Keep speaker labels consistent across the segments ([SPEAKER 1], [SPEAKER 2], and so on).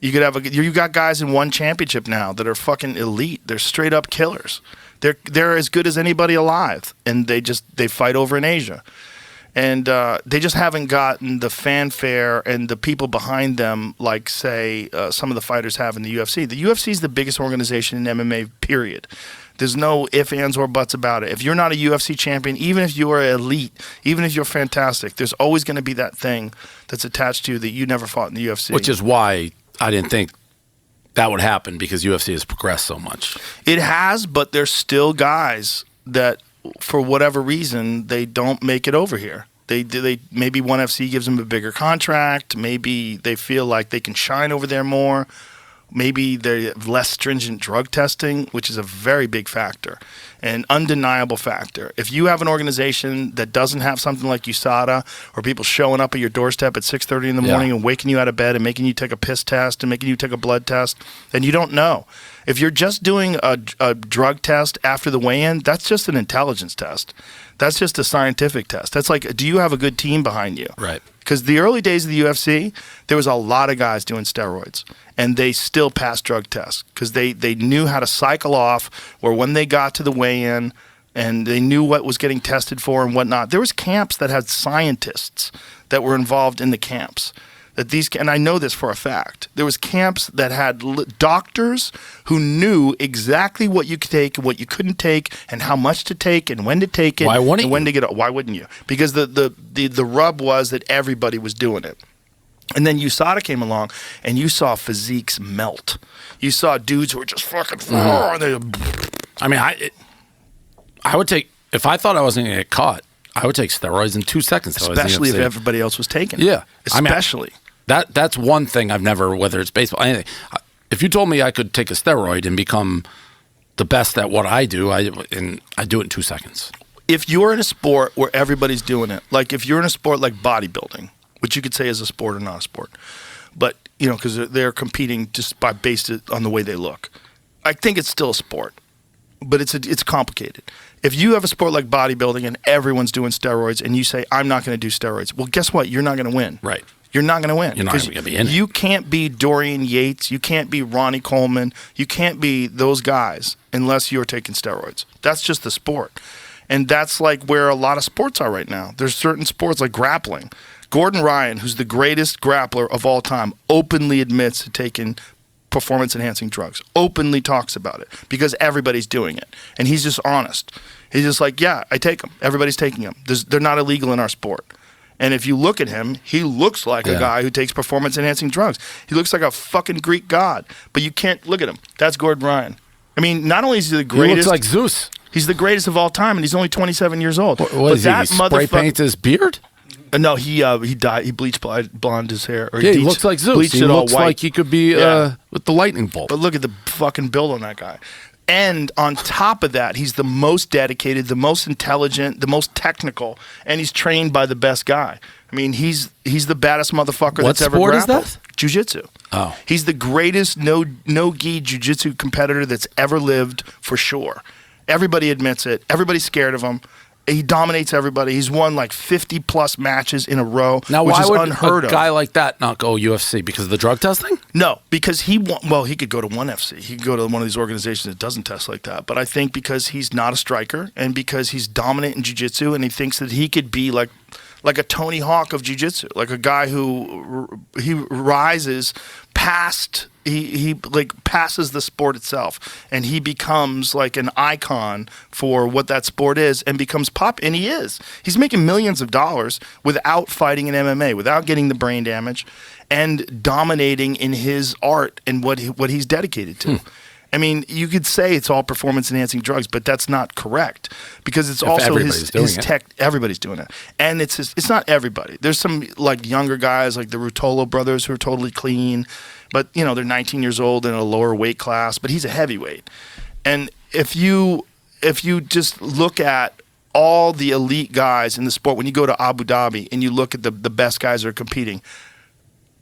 [SPEAKER 1] You could have you got guys in one championship now that are fucking elite. They're straight up killers. They're as good as anybody alive, and they fight over in Asia. And they just haven't gotten the fanfare and the people behind them like, say, some of the fighters have in the UFC. The UFC is the biggest organization in MMA, period. There's no ifs, ands, or buts about it. If you're not a UFC champion, even if you are elite, even if you're fantastic, there's always going to be that thing that's attached to you that you never fought in the UFC.
[SPEAKER 2] Which is why I didn't think that would happen, because UFC has progressed so much.
[SPEAKER 1] It has, but there's still guys that, for whatever reason, they don't make it over here. They maybe ONE FC gives them a bigger contract. Maybe they feel like they can shine over there more. Maybe they have less stringent drug testing, which is a very big factor, an undeniable factor. If you have an organization that doesn't have something like USADA, or people showing up at your doorstep at 6:30 in the morning and waking you out of bed and making you take a piss test and making you take a blood test, then you don't know. If you're just doing a drug test after the weigh-in, that's just an intelligence test. That's just a scientific test. That's like, do you have a good team behind you?
[SPEAKER 2] Right.
[SPEAKER 1] Because the early days of the UFC, there was a lot of guys doing steroids, and they still passed drug tests because they knew how to cycle off, or when they got to the weigh-in and they knew what was getting tested for and whatnot. There was camps that had scientists that were involved in the camps. And I know this for a fact. There was camps that had doctors who knew exactly what you could take and what you couldn't take, and how much to take and when to take it.
[SPEAKER 2] Why wouldn't
[SPEAKER 1] and when to get it? Why wouldn't you? Because the rub was that everybody was doing it. And then USADA came along, and you saw physiques melt. You saw dudes who were just fucking.
[SPEAKER 2] I mean, I would take, if I thought I wasn't going to get caught, I would take steroids in 2 seconds.
[SPEAKER 1] Especially if everybody else was taking it.
[SPEAKER 2] Yeah.
[SPEAKER 1] Especially.
[SPEAKER 2] I mean, that's one thing I've never, whether it's baseball, anything. If you told me I could take a steroid and become the best at what I do, I do it in 2 seconds.
[SPEAKER 1] If you're in a sport where everybody's doing it, like if you're in a sport like bodybuilding, which you could say is a sport or not a sport, but, you know, because they're competing just based on the way they look, I think it's still a sport, but it's complicated. If you have a sport like bodybuilding and everyone's doing steroids and you say, I'm not going to do steroids, well, guess what? You're not going to win.
[SPEAKER 2] Right.
[SPEAKER 1] You're not going to win.
[SPEAKER 2] You're not going to be in it.
[SPEAKER 1] You can't be Dorian Yates. You can't be Ronnie Coleman. You can't be those guys unless you're taking steroids. That's just the sport. And that's like where a lot of sports are right now. There's certain sports like grappling. Gordon Ryan, who's the greatest grappler of all time, openly admits to taking performance-enhancing drugs, openly talks about it because everybody's doing it. And he's just honest. He's just like, yeah, I take them. Everybody's taking them. They're not illegal in our sport. And if you look at him, he looks like a guy who takes performance-enhancing drugs. He looks like a fucking Greek god. But you can't look at him. That's Gordon Ryan. I mean, not only is he the greatest.
[SPEAKER 2] He looks like Zeus.
[SPEAKER 1] He's the greatest of all time, and he's only 27 years old.
[SPEAKER 2] What is he spray paint his beard?
[SPEAKER 1] No, he died. He bleached blonde his hair. Or
[SPEAKER 2] he looks like Zeus. He looks like he could be with the lightning bolt.
[SPEAKER 1] But look at the fucking build on that guy. And on top of that, he's the most dedicated, the most intelligent, the most technical, and he's trained by the best guy. I mean, he's the baddest motherfucker that's ever grappled.
[SPEAKER 2] What sport is that?
[SPEAKER 1] Jiu-jitsu.
[SPEAKER 2] Oh.
[SPEAKER 1] He's the greatest no-gi jiu-jitsu competitor that's ever lived, for sure. Everybody admits it. Everybody's scared of him. He dominates everybody. He's won like 50-plus matches in a row,
[SPEAKER 2] now,
[SPEAKER 1] which is
[SPEAKER 2] would
[SPEAKER 1] unheard of.
[SPEAKER 2] A guy like that not go UFC? Because of the drug testing?
[SPEAKER 1] No, because he could go to ONE FC. He could go to one of these organizations that doesn't test like that. But I think because he's not a striker and because he's dominant in jiu-jitsu and he thinks that he could be like a Tony Hawk of jiu-jitsu, like a guy who he rises past he like passes the sport itself, and he becomes like an icon for what that sport is and becomes pop. And he is. He's making millions of dollars without fighting in MMA, without getting the brain damage, and dominating in his art and what he's dedicated to. I mean, you could say it's all performance-enhancing drugs, but that's not correct because it's also his tech. Everybody's doing it, and it's not everybody. There's some like younger guys, like the Ruotolo brothers, who are totally clean, but you know they're 19 years old and in a lower weight class. But he's a heavyweight, and if you just look at all the elite guys in the sport, when you go to Abu Dhabi and you look at the best guys that are competing,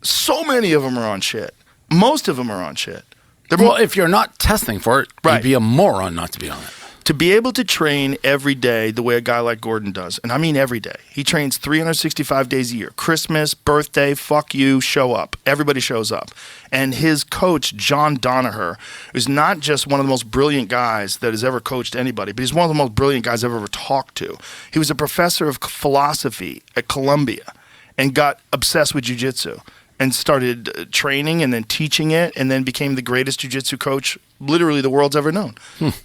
[SPEAKER 1] so many of them are on shit. Most of them are on shit.
[SPEAKER 2] Well, if you're not testing for it,
[SPEAKER 1] right,
[SPEAKER 2] you'd be a moron not to be on it.
[SPEAKER 1] To be able to train every day the way a guy like Gordon does, and I mean every day. He trains 365 days a year. Christmas, birthday, fuck you, show up. Everybody shows up. And his coach, John Danaher, is not just one of the most brilliant guys that has ever coached anybody, but he's one of the most brilliant guys I've ever talked to. He was a professor of philosophy at Columbia and got obsessed with jiu-jitsu and started training and then teaching it and then became the greatest jiu-jitsu coach literally the world's ever known.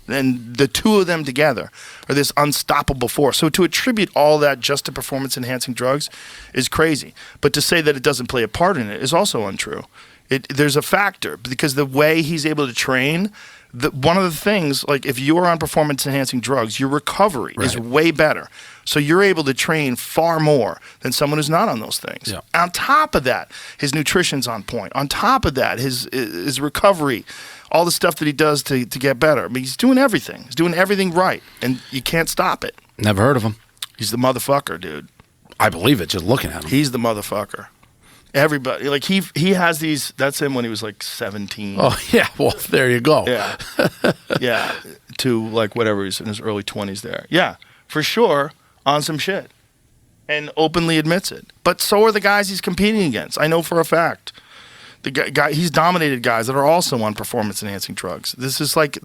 [SPEAKER 1] And the two of them together are this unstoppable force. So to attribute all that just to performance-enhancing drugs is crazy. But to say that it doesn't play a part in it is also untrue. There's a factor because the way he's able to train, one of the things, like if you are on performance-enhancing drugs, your recovery is way better. So you're able to train far more than someone who's not on those things.
[SPEAKER 2] Yeah.
[SPEAKER 1] On top of that, his nutrition's on point. On top of that, his recovery, all the stuff that he does to get better. I mean, he's doing everything. He's doing everything right, and you can't stop it.
[SPEAKER 2] Never heard of him.
[SPEAKER 1] He's the motherfucker, dude.
[SPEAKER 2] I believe it just looking at him.
[SPEAKER 1] He's the motherfucker. Everybody, like he has these. That's him when he was like 17.
[SPEAKER 2] Oh yeah, well there you go.
[SPEAKER 1] Yeah, yeah. To like whatever he's in his early 20s there. Yeah, for sure on some shit, and openly admits it. But so are the guys he's competing against. I know for a fact. The guy he's dominated guys that are also on performance enhancing drugs. This is like